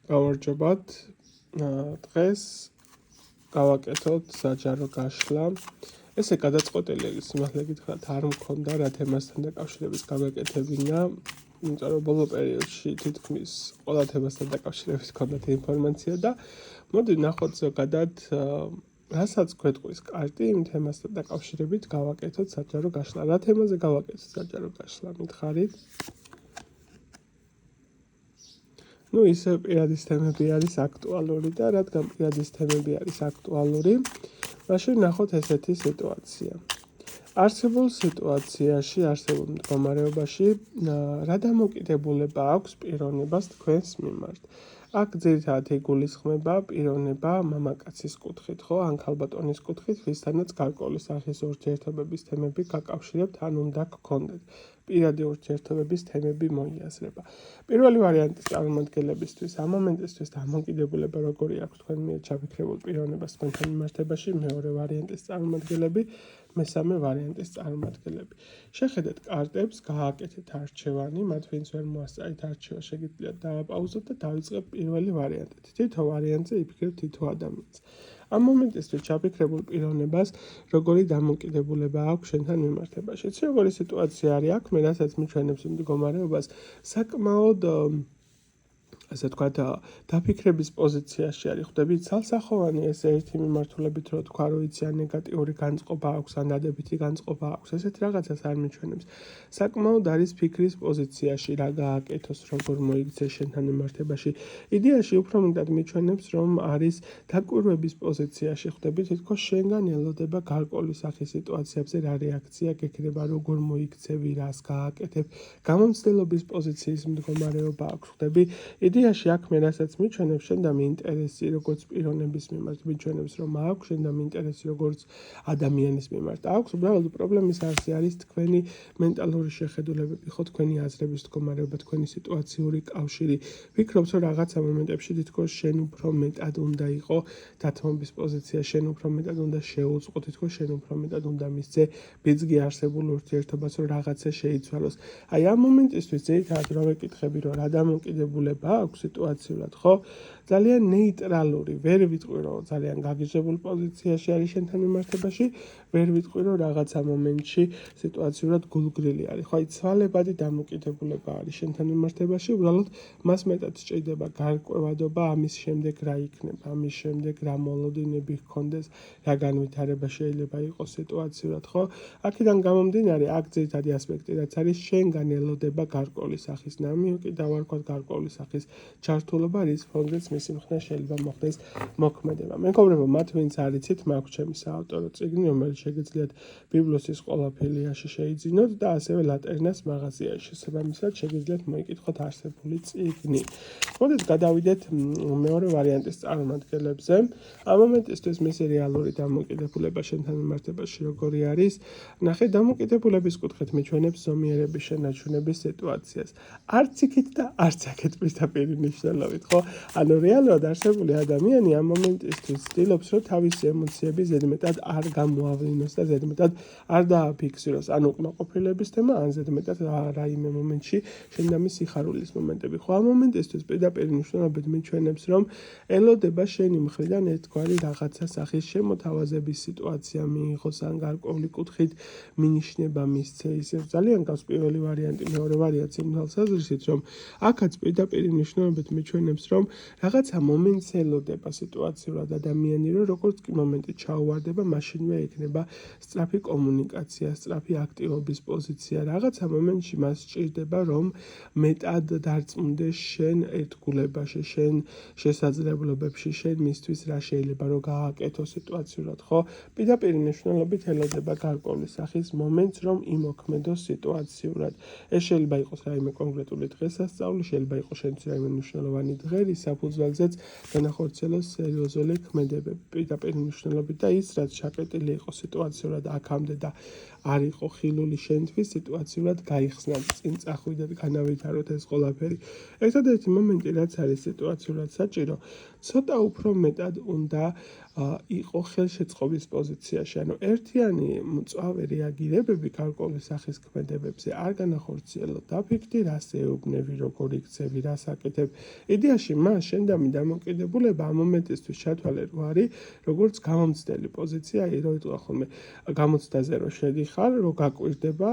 გამარჯობათ. დღეს გავაკეთოთ საჯარო გაშლა. ესე გადაწყვეტილი სიმართლე გითხრათ არ მქონდა რა თემასთან დაკავშირებით გავაკეთებინა, იმიტომ რომ ბოლო პერიოდში თითქმის ყველა თემასთან დაკავშირებით მქონდათ ინფორმაცია და მოდი ნახოთ ზოგადად რასაც გვეტყვის კარტი იმ თემასთან დაკავშირებით გავაკეთოთ საჯარო გაშლა. რა თემაზე გავაკეთოთ საჯარო გაშლა, მითხარით? ისე პირადის თემები არის აქტუალური და რადგან პირადის თემები არის აქტუალური, მაშინ ნახოთ ესეთი სიტუაცია. არსებულ სიტუაციაში, არსებულ მდგომარეობაში რა დამოკიდებულება აქვს პიროვნებას თქვენს მიმართ? აქ ძირითადად იგულისხმება პიროვნება მამაკაცის კუთხით, ხო, ან ქალბატონის კუთხით, ვისთანაც გარკვეული სახის ურთიერთობების თემები გაკავშირებთ, ან უნდა გქონდეთ. პირადი ურთიერთობების თემები მოიაზრება. პირველი ვარიანტის წარმომადგენლებისთვის ამ მომენტისთვის დამოკიდებულება როგორი აქვს თქვენ მიერ ჩაფიქრებულ პიროვნებას თქვენთან მიმართებაში, მეორე ვარიანტის წარმომადგენლები, მესამე ვარიანტის წარმომადგენლები. შეხედეთ კარტებს, გააკეთეთ არჩევანი, მათ ვინც ვერ მოასწარით არჩევა, შეგიძლიათ დააპაუზოთ და დავიწყებთ პირველი ვარიანტით. თითო ვარიანტზე იფიქრებთ თითო ადამიანს. ამ მომენტისთვის ჩაფიქრებულ პიროვნებას როგორი დამოკიდებულება აქვს შენთან მიმართებაში. იცი როგორი სიტუაცია არის აქ, მე რასაც მიჩვენებს მდგომარეობას, საკმაოდ ასე ვთქვათ, დაფიქრების პოზიციაში არის. ხვდებით, ცალსახოვანი ესე ერთი მიმართულებით რო თქვა, რომ იცი ან ნეგატიური განწყობა აქვს, ან დადებითი განწყობა აქვს, ესეთ რაღაცას არ მიჩვენებს. საკმაოდ არის ფიქრის პოზიციაში, რა გააკეთოს, როგორ მოიქცეს შენთან მიმართებაში. იდეაში უფრო მეტად მიჩვენებს, რომ არის დაკვირვების პოზიციაში. ხვდებით, თითქოს შენგან ელოდება გარკვეული სახის სიტუაციებზე რა რეაქცია გექნება, როგორ მოიქცევი, რას გააკეთებ. გამომცდელობის პოზიციის მდგომარეობა აქვს. ხვდები, იდეაში აქ მე რასაც მიჩვენებს, შენ და მიინტერესი როგორც პიროვნების მიმართ მიჩვენებს, რომ აქვს, შენ და მიინტერესი როგორც ადამიანის მიმართ აქვს, უბრალოდ პრობლემის არსი არის თქვენი მენტალური შეხედულებები, ხო, თქვენი აზრების მდგომარეობა, თქვენი სიტუაციური კავშირი. ვფიქრობთ, რომ რაღაცა მომენტებში თითქოს შენ უფრო მეტად უნდა იყო დათმობის პოზიცია, შენ უფრო მეტად უნდა შეუწყო, თითქოს შენ უფრო მეტად უნდა მისცე ბიძგი არსებულ ურთიერთობას, რომ რაღაცა შეიცვალოს. აი ამ მომენტისთვის ძირითადად რო ვეკითხები, რომ რა დამოკიდებულება აქვს სიტუაციურად, ხო? ძალიან ნეიტრალური, ვერ ვიტყვი, რომ ძალიან გაგიჟებულ პოზიციაში არის შენთან მიმართებაში, ვერ ვიტყვი, რომ რაღაცა მომენტში სიტუაციურად გულგრილი არის. ხო, აი ცვალებადი დამოკიდებულება არის შენთან მიმართებაში, უბრალოდ მას მეტად სჭირდება გარკვევადობა ამის შემდეგ რა იქნება, ამის შემდეგ რა მოლოდინები ჰქონდეს, რა განვითარება შეიძლება იყოს სიტუაციურად, ხო? აქედან გამომდინარე, აქ ძირითადი ასპექტი რაც არის, შენგან ელოდება გარკვეული სახის ნამიოკი და ვარქვათ გარკვეული სახის ჩართულობა, რის ფონზეც მისი მხნე შეიძლება მოხდეს მოქმედება. მეგობრებო, მათ ვინც არიცით, მაქვს ჩემი საავტორო წიგნი, რომელიც შეგიძლიათ ბიბლოსის ყველა ფილიაში შეიძინოთ და ასევე ლატერნას მაღაზიაში. შესაბამისად, შეგიძლიათ მოიკითხოთ არსებული წიგნი. მოდით გადავიდეთ მეორე ვარიანტის წარმომადგენლებზე. ამ მომენტისთვის მისი რეალური დამოკიდებულება შენთან მიმართებაში როგორი არის? ნახე, დამოკიდებულების კუთხით მიჩვენებს ზომიერების შენარჩუნების სიტუაციას. არც იქით და არც აქეთ პირდაპირ მნიშვნელობით, ხო? ანუ რეალურად არსებული ადამიანი ამ მომენტისთვის ცდილობს, რომ თავისი ემოციები ზედმეტად არ გამოავლინოს და ზედმეტად არ დააფიქსიროს, ან უკმაყოფილების თემა, ან ზედმეტად რაიმე მომენტში შენ და მის სიხარულის მომენტები. ხო, ამ მომენტისთვის პირდაპირ მნიშვნელობით მიჩვენებს, რომ ელოდება შენი მხრიდან ერთგვარი რაღაცა სახის შემოთავაზების სიტუაცია მიიღოს, ან გარკვეული კუთხით მინიშნება მისცე. ისე ძალიან გავს პირველი ვარიანტი, მეორე ვარიანტი იმ თვალსაზრისით, რომ აქაც პირდაპირ მნიშვნელობით მიჩვენებს, რომ რაღაცა მომენტს ელოდება სიტუაციურად ადამიანი, რომ როგორც კი მომენტი ჩაუვარდება, მაშინვე ექნება სწრაფი კომუნიკაცია, სწრაფი აქტივობის პოზიცია. რაღაცა მომენტში მას სჭირდება, რომ მეტად დარწმუნდეს შენ ერთგულებაში, შენ შესაძლებლობებში, შენ მისთვის რა შეიძლება რომ გააკეთო სიტუაციურად, ხო? პირდაპირ მნიშვნელობით ელოდება გარკვეული სახის მომენტს, რომ იმოქმედოს სიტუაციურად. ეს შეიძლება იყოს რაიმე კონკრეტული დღესასწაული, შეიძლება იყოს შენთვის რაიმე მნიშვნელოვანი დღე, რის საფუძველზეც განახორციელოს სერიოზული ქმედებები. პირდაპირ მნიშვნელობით და ის, რაც ჩაკეტილი იყო სიტუაციურად აქამდე და არ იყო ხილული შენთვის, სიტუაციურად გაიხსნა, წინ წახვიდეთ, განავითაროთ ეს ყველაფერი. ერთადერთი მომენტი, რაც არის სიტუაციურად საჭირო, ცოტა უფრო მეტად უნდა იყო ხელშეწყობის პოზიციაში. ანუ ერთიანი მწვავე რეაგირებები გარკვეული სახის ქმედებებზე არ განახორციელო დაფიქრდი, რას ეუბნები, როგორ იქცევი, რას აკეთებ. იდეაში მას შენდამი დამოკიდებულება ამ მომენტისთვის ჩათვალე რო არის, როგორც გამომცდელი პოზიცია, რო იტყვა ხოლმე გამოცდაზე რო შედიხარ, რო გაკვირდება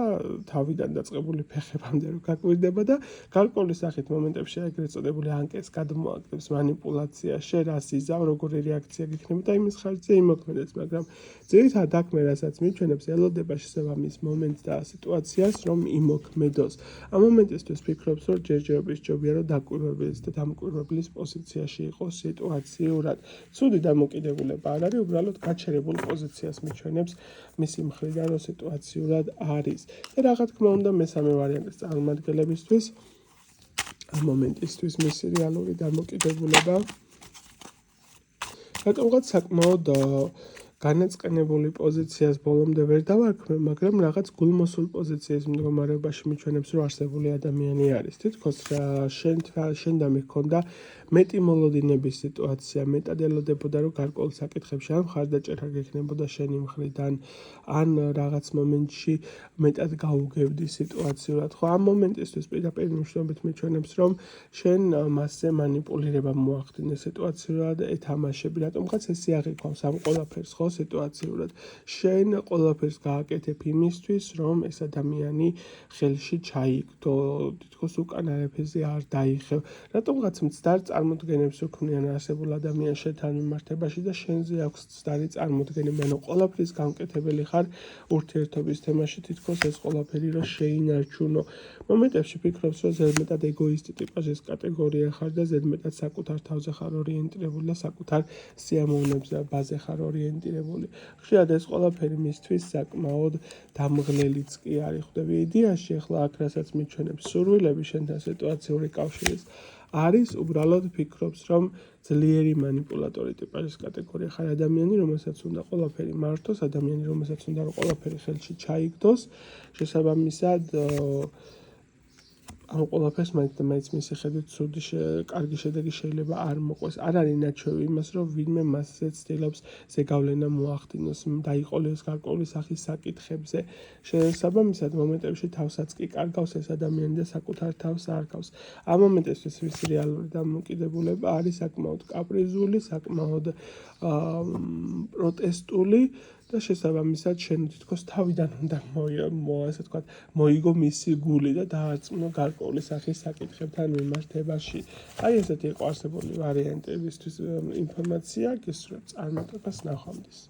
თავიდან დაწყებული ფეხებამდე რო გაკვირდება და გარკვეული სახით მომენტებში ეგრეთ წოდებული ანკეს გადმოაგდებს манипуляცია, შენ რას იზავ, როგორი რეაქცია გიქნება და იმის ხარჯზე იმოქმედებს, მაგრამ ძირითადად აქ მე რასაც მიჩვენებს ელოდება შესაბამის მომენტს და სიტუაციას, რომ იმოქმედოს. ამ მომენტისთვის ფიქრობს, რომ ჯერჯერობით სჯობია, რომ დაკვირვებლის და დამკვირვებლის პოზიციაში იყოს სიტუაციურად. ცუდი დამოკიდებულება არ არის, უბრალოდ გაჩერებულ პოზიციას მიჩვენებს მისი მხრიდან, რომ სიტუაციურად არის. და რა თქმა უნდა, მესამე ვარიანტის წარმომადგენლებისთვის ამ მომენტისთვის მისი რეალური დამოკიდებულება რატომღაც საკმაოდ განაწყენებული პოზიციას ბოლომდე ვერ დავარქმევ, მაგრამ რაღაც გულმოსულ პოზიციის მდგომარეობაში მიჩვენებს, რომ არსებული ადამიანი არის. თითქოს შენდამი ჰქონდა მეტი მოლოდინების სიტუაცია, მეტად ელოდებოდა, რომ გარკვეულ საკითხებში ან მხარდაჭერა გექნებოდა შენი მხრიდან, ან რაღაც მომენტში მეტად გაუგებდი სიტუაციურად. ხო, ამ მომენტისთვის პირდაპირ მნიშვნელობით მიჩვენებს, რომ შენ მასზე манипуლირება მოახდინე სიტუაციურად ეთამაშები, რატომღაც ეს იაღიქვავს ამ ყველაფერს, ხო, სიტუაციურად. შენ ყველაფერს გააკეთებ იმისთვის, რომ ეს ადამიანი ხელში ჩაიგდო, თითქოს უკან არაფერზე არ დაიხევ. რატომღაც მცდარ წარმოდგენებს უქმნიან არსებულ ადამიანს შენთან მიმართებაში და შენზე აქვს მცდარი წარმოდგენები, ანუ ყველაფრის გამკეთებელი ხარ ურთიერთობის თემაში, თითქოს ეს ყველაფერი რომ შეინარჩუნო. მომენტებში ფიქრობს, რომ ზედმეტად ეგოისტი ტიპაჟის კატეგორია ხარ და ზედმეტად საკუთარ თავზე ხარ ორიენტირებული და საკუთარ სიამოვნებაზე ხარ ორიენტირებული. ხშირად ეს ყველაფერი მისთვის საკმაოდ დამღლელიც კი არის. ხვდები იდეაში, ახლა აქ რასაც მიჩვენებს სურვილები შენთან სიტუაციური კავშირის არის, უბრალოდ ფიქრობს, რომ ძლიერი манипуляტორი ტიპაჟის კატეგორია ხარ, ადამიანი, რომელსაც უნდა ყველაფერი მართოს, ადამიანი, რომელსაც უნდა რომ ყველაფერი ხელში ჩაიგდოს, შესაბამისად ამ ყველაფერს მაინც მისი ხედვით კარგი შედეგი შეიძლება არ მოყვეს. არ არის ნაჩვევი იმას, რომ ვინმე მასზე ცდილობს ზეგავლენა მოახდინოს, დაიყოლოს გარკვეული სახის საკითხებზე. შესაბამისად მომენტებში თავსაც კი კარგავს ეს ადამიანი და საკუთარ თავს არ გავს. ამ მომენტებში მისი რეალური დამოკიდებულება არის საკმაოდ კაპრიზული, საკმაოდ პროტესტული და შესაბამისად შენ თითქოს თავიდან უნდა ასე ვთქვათ, მოიგო მისი გული და დაარწმუნო გარკვეული სახის საკითხებთან მიმართებაში. აი ესეთი იყო არსებული ვარიანტებისთვის ინფორმაცია, გისურვებთ წარმატებას ნახვამდის.